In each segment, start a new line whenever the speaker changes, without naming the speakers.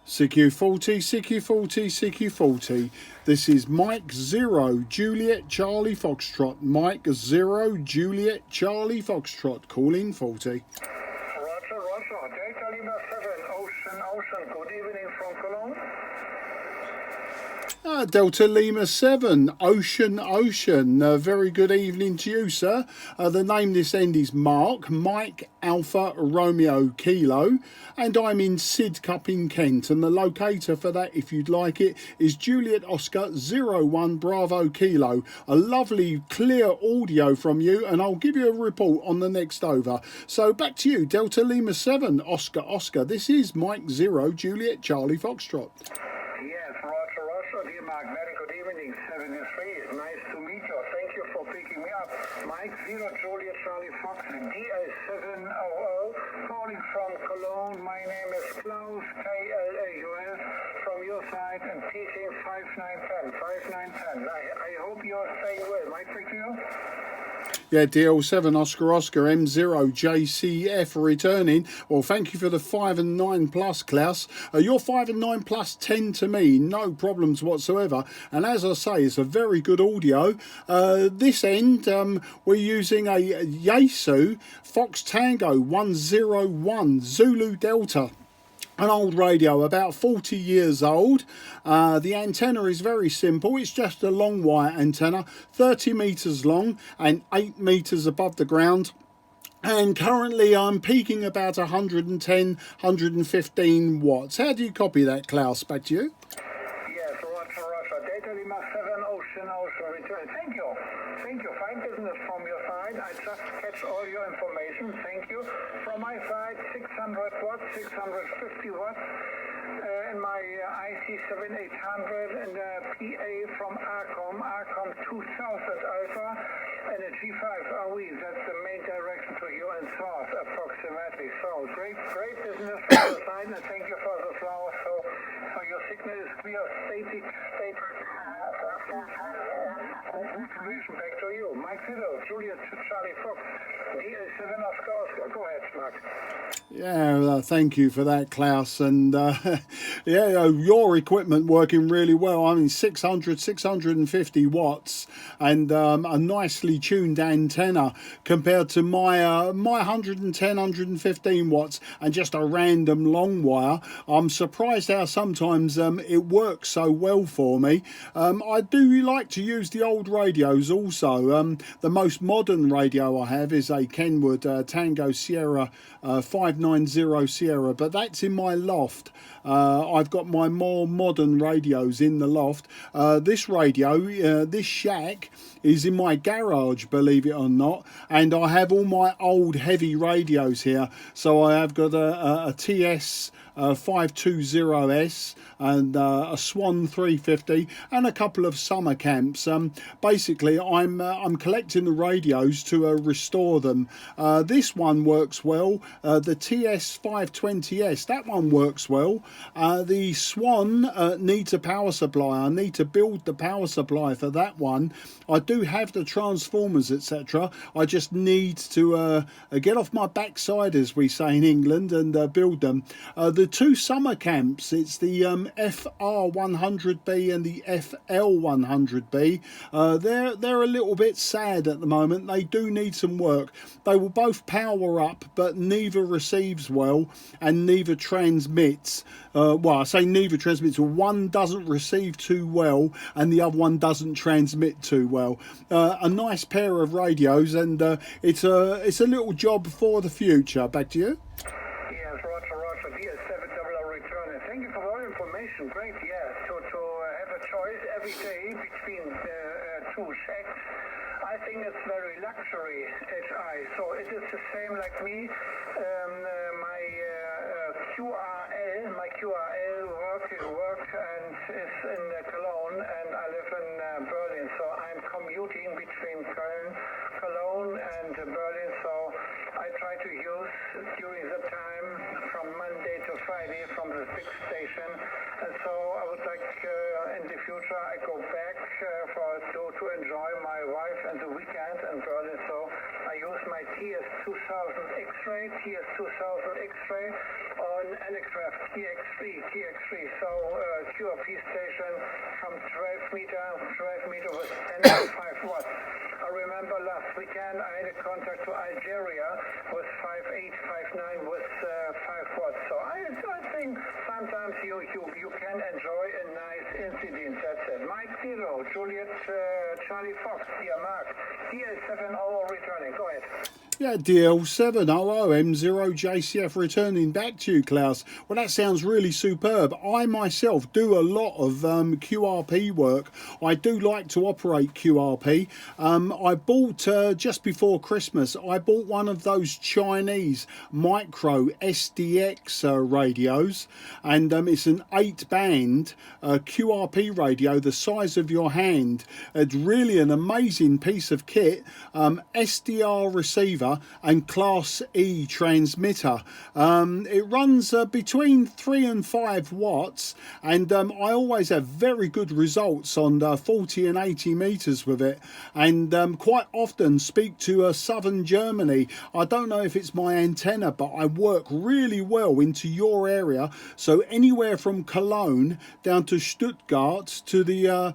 CQ40, CQ40, CQ40. This is Mike 0, Juliet Charlie Foxtrot. Mike 0, Juliet Charlie Foxtrot, calling 40.
Roger, Delta Lima 7, Ocean, good evening from Cologne.
Delta Lima 7, Ocean. Very good evening to you, sir. The name this end is Mark, Mike Alpha Romeo Kilo, and I'm in Sidcup in Kent, and the locator for that, if you'd like it, is Juliet Oscar 01 Bravo Kilo. A lovely clear audio from you, and I'll give you a report on the next over. So back to you, Delta Lima 7, Oscar. This is Mike 0, Juliet Charlie Foxtrot.
Yes, Roger, dear Mark, very good evening, 73, nice to meet you, thank you for picking me up. Mike 0, Juliet Charlie Fox, DA700, calling from Cologne, my name is Klaus, Klaus, from your side, and teaching 5910. I hope you're staying well. Mike, thank you.
Yeah, DL7 Oscar M0 JCF returning. Well, thank you for the 5 and 9 plus, Klaus. Your 5 and 9 plus 10 to me, no problems whatsoever. And as I say, it's a very good audio. This end, we're using a Yaesu Fox Tango 101 Zulu Delta. An old radio, about 40 years old. The antenna is very simple. It's just a long wire antenna, 30 metres long and 8 metres above the ground. And currently I'm peaking about 110, 115 watts. How do you copy that, Klaus? Back to you.
Yes, Roger. Data Lima 7, Ocean, return. Thank you. Fine business from your side. I just catch all your information. Thank you. From my side, 600 watts, 650 watts. In my IC7800 and a PA from Arcom 2000 Alpha and a G5 RE. That's the main direction to you and south approximately. So great business from your side, and thank you for the flowers. So your signal is clear, static. Information back to you. Mike 0, Juliet Charlie Fox, DA7 Oscar. Go ahead, Mark.
Yeah, thank you for that, Klaus. And yeah, your equipment working really well. I mean, 650 watts and a nicely tuned antenna compared to my 110, 115 watts and just a random long wire. I'm surprised how sometimes it works so well for me. I do like to use the old radios also. The most modern radio I have is a Kenwood Tango Sierra 590 Sierra, but that's in my loft. I've got my more modern radios in the loft. This radio, this shack, is in my garage, believe it or not, and I have all my old heavy radios here. So I have got a TS 520S and a Swan 350 and a couple of summer camps. Basically, I'm collecting the radios to restore them. This one works well. The TS 520S, that one works well. The Swan needs a power supply. I need to build the power supply for that one. I do have the transformers, etc. I just need to get off my backside, as we say in England, and build them. The two summer camps, it's the FR100B and the FL100B. They're a little bit sad at the moment. They do need some work. They will both power up, but neither receives well and neither transmits. Well, I say neither transmits. One doesn't receive too well and the other one doesn't transmit too well. A nice pair of radios, and it's a little job for the future. Back to you.
Yes, Roger, DS700 return. Thank you for all information. Great, yes. To have a choice every day between two shacks, I think it's very luxury HI. So it is the same like me. My QRL work and is in Cologne, and I live in Berlin. So I'm commuting between Cologne and Berlin. So I try to use during the time from Monday to Friday from the big station. And so I would like in the future I go back to enjoy my wife and the weekend in Berlin. So I use my TS2000 X-ray or on Aircraft TX3. So QRP station from 12 meter with 10.5 watts. I remember last weekend I had a contact to Algeria with 5.8, 5.9 with 5 watts. So I think sometimes you can enjoy a nice incident. That's it. Mike 0, Juliet Charlie Fox, dear Mark, DL70 returning. Go ahead.
Yeah, DL70M0JCF returning back to you, Klaus. Well, that sounds really superb. I myself do a lot of QRP work. I do like to operate QRP. I bought, just before Christmas, I bought one of those Chinese micro SDX radios, and it's an 8-band QRP radio the size of your hand. It's really an amazing piece of kit. SDR receiver and Class E transmitter. It runs between 3 and 5 watts, and I always have very good results on 40 and 80 meters with it, and quite often speak to southern Germany. I don't know if it's my antenna, but I work really well into your area, so anywhere from Cologne down to Stuttgart to the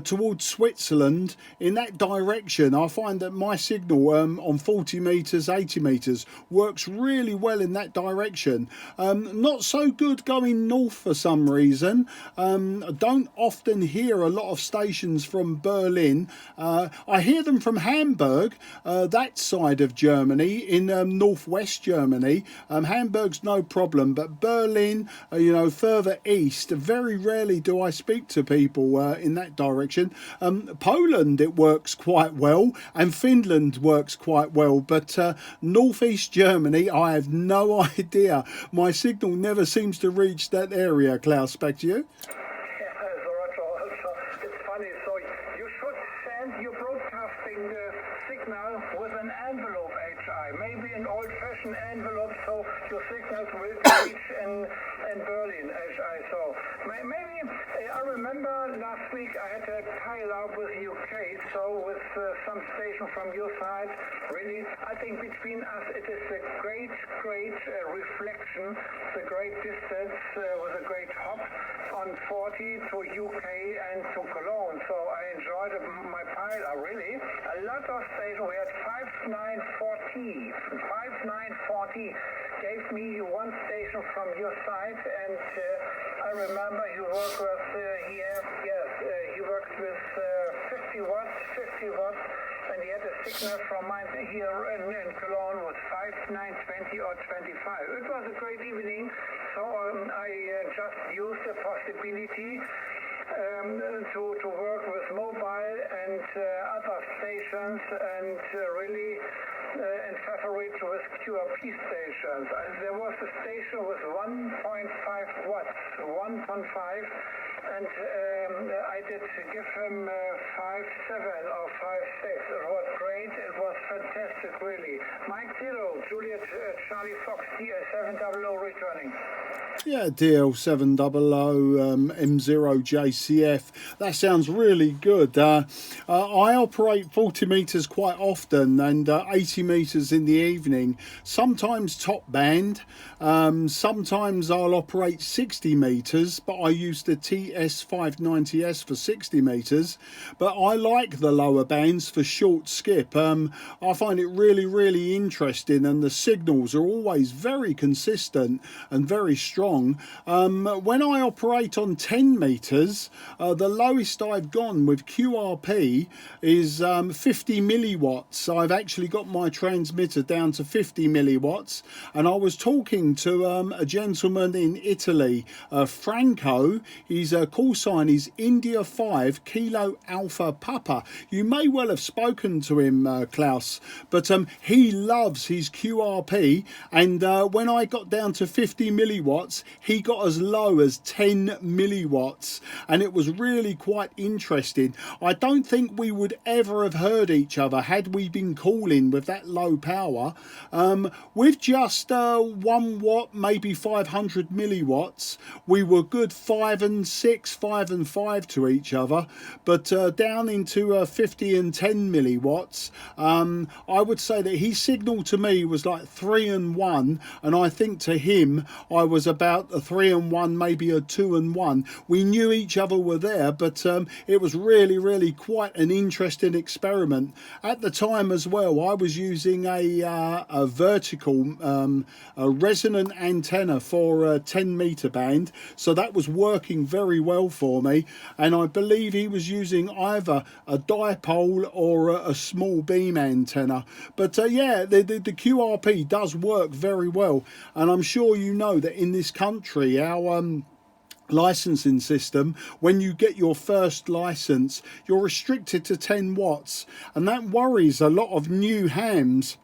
towards Switzerland, in that direction, I find that my signal on 40 meters, 80 meters works really well in that direction. Not so good going north for some reason. I don't often hear a lot of stations from Berlin. I hear them from Hamburg, that side of Germany, in northwest Germany. Hamburg's no problem, but Berlin, you know, further east, very rarely do I speak to people in that direction. Poland, it works quite well, and Finland works quite well, but northeast Germany, I have no idea. My signal never seems to reach that area. Klaus, back to you.
It's funny, so you should send your broadcasting signal with an envelope HI, maybe an old-fashioned envelope, so your signals will reach in Berlin HI. So maybe I remember last week I had a pile-up with UK, so with some station from your side. Really, I think between us it is a great reflection, the great distance with a great hop on 40 to UK and to Cologne. So I enjoyed my pile-up, really. A lot of stations, we had 5940 gave me one station from your side, and I remember he worked with he worked with 50 watts, and he had a signal from mine here in Cologne with 5920 or 25. It was a great evening, so I just used the possibility to work with mobile and other stations, and really and favorite with QRP stations. There was a station with 1.5 watts, 1.5, and I did give him 5.7 or 5.6. It was great. It was fantastic, really. Mike 0, Juliet Charlie Fox, DL70 returning.
Yeah, DL70 M0JCF. That sounds really good. I operate 40 meters quite often, and 80 meters in the evening. Sometimes top band. Sometimes I'll operate 60 meters, but I use the TS590S for 60 meters. But I like the lower bands for short skip. I find it really interesting, and the signals are always very consistent and very strong. When I operate on 10 meters, the lowest I've gone with QRP is 50 milliwatts. I've actually got my transmitter down to 50 milliwatts, and I was talking to a gentleman in Italy, Franco. His call sign is India 5 Kilo Alpha Papa. You may well have spoken to him, Klaus, but he loves his QRP, and when I got down to 50 milliwatts, milliwatts. He got as low as 10 milliwatts, and it was really quite interesting. I don't think we would ever have heard each other had we been calling with that low power. With just 1 watt, maybe 500 milliwatts, we were good 5 and 6, 5 and 5 to each other, but down into 50 and 10 milliwatts, I would say that his signal to me was like 3 and 1, and I think to him I was about a 3 and 1, maybe a 2 and 1. We knew each other were there, but it was really quite an interesting experiment. At the time as well, I was using a vertical a resonant antenna for a 10-meter band, so that was working very well for me, and I believe he was using either a dipole or a small beam antenna. But yeah, the QRP does work very well, and I'm sure you know that in this country our licensing system, when you get your first license, you're restricted to 10 watts, and that worries a lot of new hams.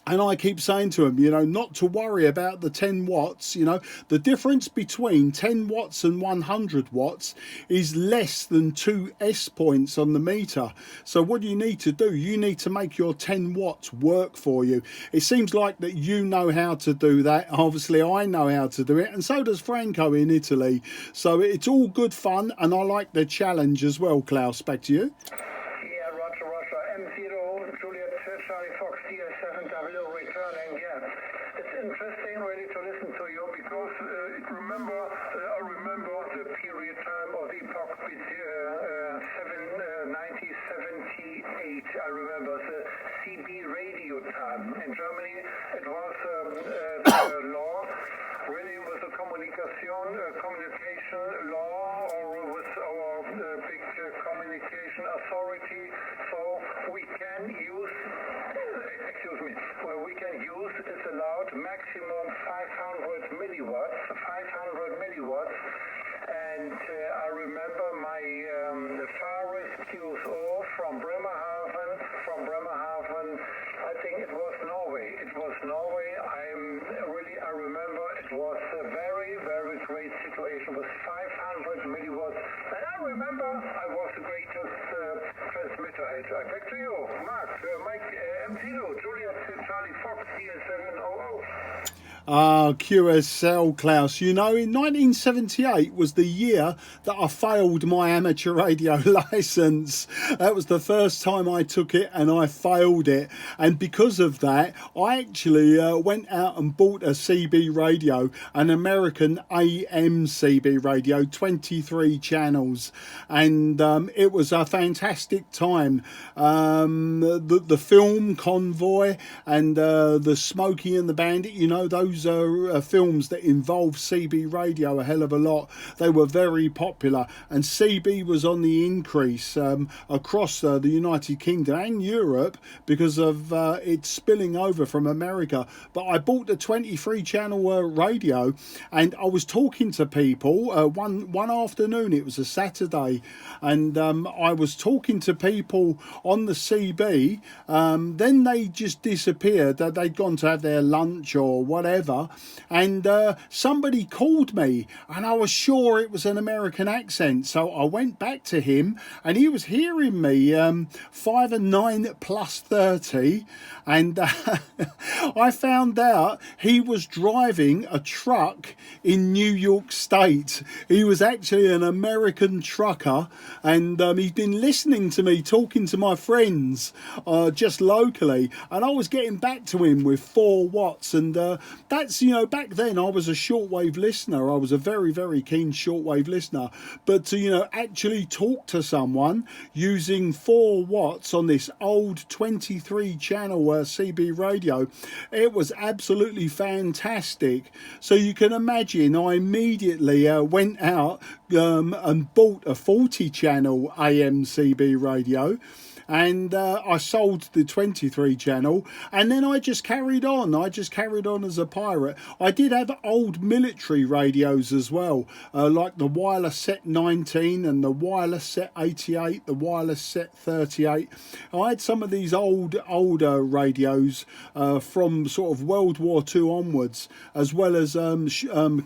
And I keep saying to them, you know, not to worry about the 10 watts. You know, the difference between 10 watts and 100 watts is less than 2 S points on the meter. So what do you need to do? You need to make your 10 watts work for you. It seems like that you know how to do that. Obviously, I know how to do it, and so does Franco in Italy. So it's all good fun, and I like the challenge as well. Klaus, back to you.
Yeah, Roger, M0, Juliet, Charlie Fox, DS7W, returning, yeah. It's interesting really to listen to you, because I remember the period time of the epoch 1978, I remember the CB radio time. In Germany it was the law, really with the communication law, or with our big communication authority, so we can use, it's allowed maximum 500 milliwatts, and I remember my farthest QSO from Bremerhaven, I think it was Norway. I remember it was a very great situation with 500 milliwatts, and I remember I was the greatest transmitter. Back to you, Mark, Mike, M0, Juliet, Charlie Fox, DS700.
QSL, Klaus. You know, in 1978 was the year that I failed my amateur radio license. That was the first time I took it, and I failed it. And because of that, I actually went out and bought a CB radio, an American AM CB radio, 23 channels. And it was a fantastic time. The film Convoy and the Smokey and the Bandit, you know, those are films that involve CB radio a hell of a lot. They were very popular, and CB was on the increase across the United Kingdom and Europe because of it spilling over from America. But I bought the 23 channel radio, and I was talking to people one afternoon. It was a Saturday, and I was talking to people on the CB. Then they just disappeared. They'd gone to have their lunch or whatever, and somebody called me, and I was sure it was an American accent. So I went back to him, and he was hearing me 5 and 9 plus 30, and I found out he was driving a truck in New York State. He was actually an American trucker, and he'd been listening to me talking to my friends just locally, and I was getting back to him with 4 watts, and that's, you know, back then I was a shortwave listener. I was a very keen shortwave listener, but to, you know, actually talk to someone using 4 watts on this old 23 channel CB radio, it was absolutely fantastic. So you can imagine I immediately went out and bought a 40 channel AM CB radio, and I sold the 23 channel, and then I just carried on. I just carried on as a pirate. I did have old military radios as well, like the wireless set 19 and the wireless set 88, the wireless set 38. I had some of these older radios from sort of World War II onwards, as well as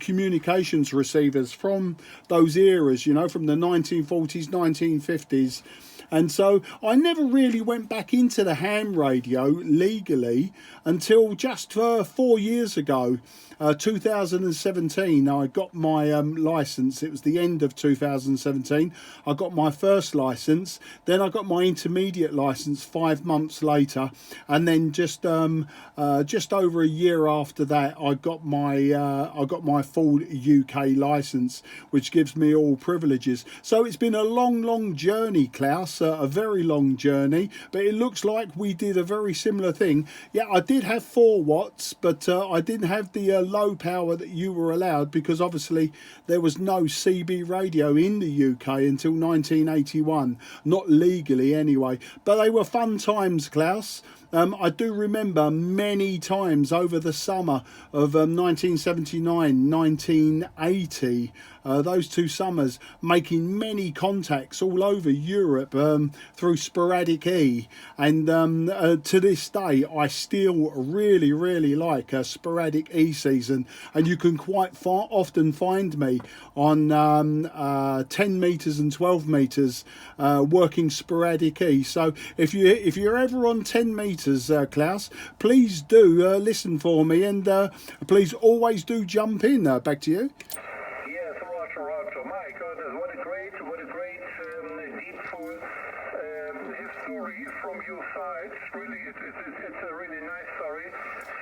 communications receivers from those eras, you know, from the 1940s, 1950s. And so I never really went back into the ham radio legally until just 4 years ago. 2017, I got my license. It was the end of 2017. I got my first license. Then I got my intermediate license 5 months later, and then just over a year after that, I got my full UK license, which gives me all privileges. So it's been a long journey, Klaus. A very long journey, but it looks like we did a very similar thing. Yeah, I did have 4 watts, but I didn't have the low power that you were allowed, because obviously there was no CB radio in the UK until 1981, not legally anyway. But they were fun times, Klaus. I do remember many times over the summer of 1979, 1980, those 2 summers, making many contacts all over Europe through sporadic E. And to this day, I still really like a sporadic E season. And you can quite often find me on 10 meters and 12 meters working sporadic E. So if you're ever on 10 meters, Klaus, please do listen for me, and please always do jump in. Back to you.
Yes, Roger. My goodness, what a great deep full history from your side. Really, it's a really nice story.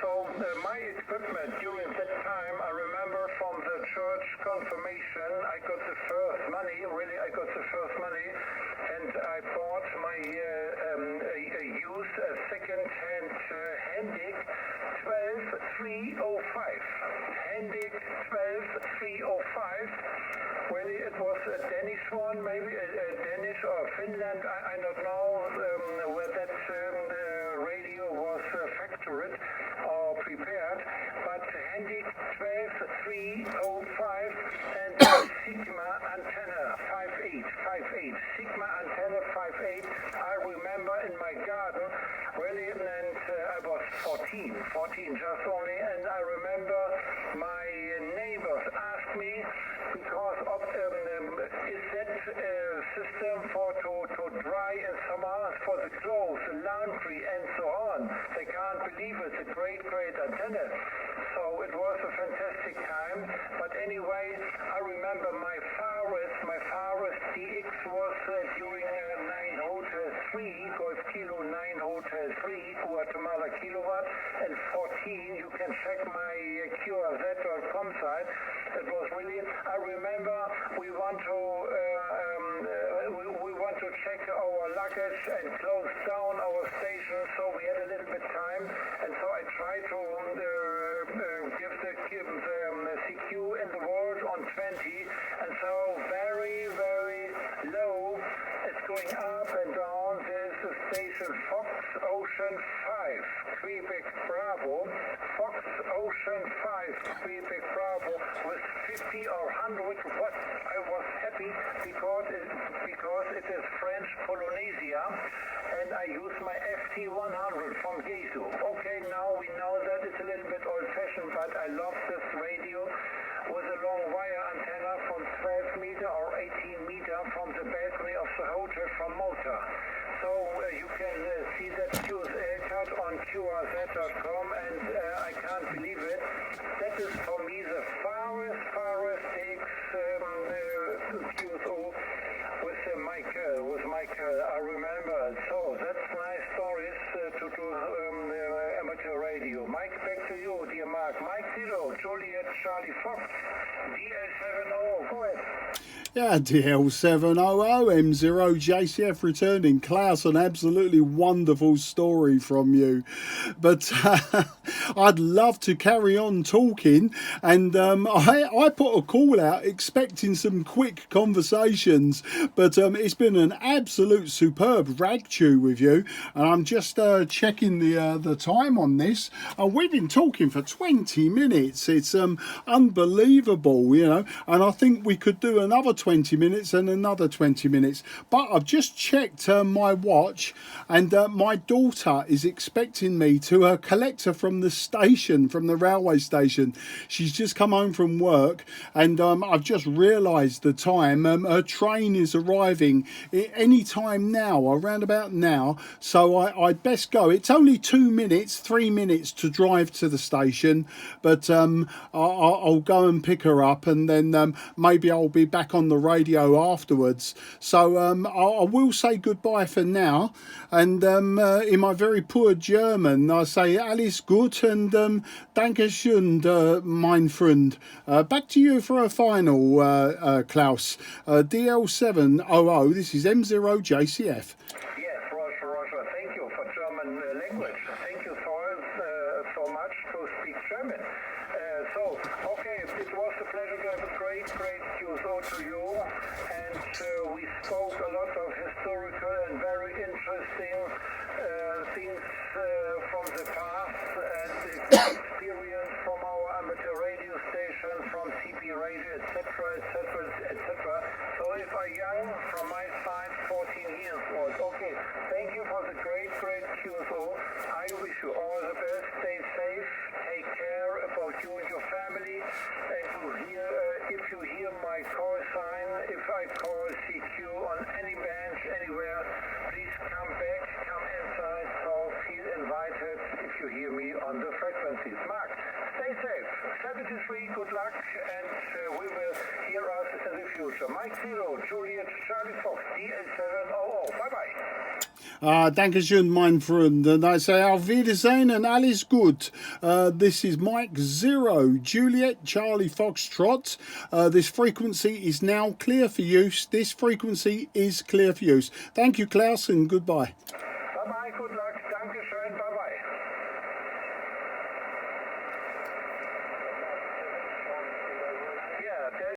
So my equipment during that time, I remember from the church confirmation, I got the first money. Really, I got the first money, and I bought my used second-hand Hendig 12305. Hendig 12305. Really, it was a Danish one, maybe a Danish or Finland. I don't know where that radio was factored or prepared, but Hendig 12305 and Sigma antenna 58. Sigma antenna 58. I remember in my garden, really, and I was 14 just only, and I remember my neighbors asked me, because of is that system for to dry in summer for the clothes, the laundry and so on. They can't believe it's a great antenna. So it was a fantastic time. But anyway, I remember my Farus DX was during 9 Hotel 3, Golf Kilo 9 Hotel 3, Guatemala kilowatt, and 14. You can check my QRZ.com site. It was really, I remember we want to check our luggage and close down our station, so we had a little bit time, and so I tried to give the CQ in the world on 20, and so very low. It's going up and down. There's the station Fox Ocean 5, Quebec Bravo. Fox Ocean 5, Quebec Bravo, with 50 or 100 watts. I was happy because it is French Polynesia, and I use my FT100 from Jesu. Okay, now we know that it's a little bit old-fashioned, but I love this radio with a long wire antenna from 12 meter or 18 meter from the balcony of the hotel from Malta. So you can see that QSL card on QRZ.com, and I can't believe it. That is for me the farthest X QSO with Michael. I remember. So that's nice stories to do amateur radio. Mike, back to you, dear Mark. Mike 0, Juliet Charlie Fox, DL70. Go ahead.
Yeah, DL700M0JCF returning. Klaus, an absolutely wonderful story from you. But I'd love to carry on talking. And I put a call out expecting some quick conversations. But it's been an absolute superb rag chew with you. And I'm just checking the time on this. We've been talking for 20 minutes. It's unbelievable, you know. And I think we could do another 20 minutes and another 20 minutes, but I've just checked my watch, and my daughter is expecting me to collect her from the station, from the railway station. She's just come home from work, and I've just realised the time. Her train is arriving any time now, around about now, so I'd best go. It's only 2 minutes, 3 minutes to drive to the station, but I'll go and pick her up, and then maybe I'll be back on the radio afterwards. So I will say goodbye for now, and in my very poor German I say alles gut and danke schön, mein Freund. Back to you for a final, Klaus. DL700, this is M0JCF.
Yes, Roger, thank you for German language. Thank you so much to speak German. Okay, it was a pleasure to have a great QSO to you, and we spoke a lot of historical and very interesting things from the past and experience from our amateur radio station, from CP radio, etc. So if I young, from my side, 14 years old. Okay, thank you for the great QSO. I wish you all the best. Stay safe. Take care about you and your family. And if you hear my call sign, if I call CQ on any bench, anywhere, please come back, come inside, so feel invited if you hear me on the frequencies. Mark, stay safe. 73, good luck, and we will hear us in the future. Mike 0, Juliet, Charlie Fox, DL700. Bye-bye.
Dankeschön, mein Freund. And I say auf Wiedersehen and alles gut. This is Mike 0, Juliet, Charlie Foxtrot. This frequency is now clear for use. This frequency is clear for use. Thank you, Klaus, and goodbye.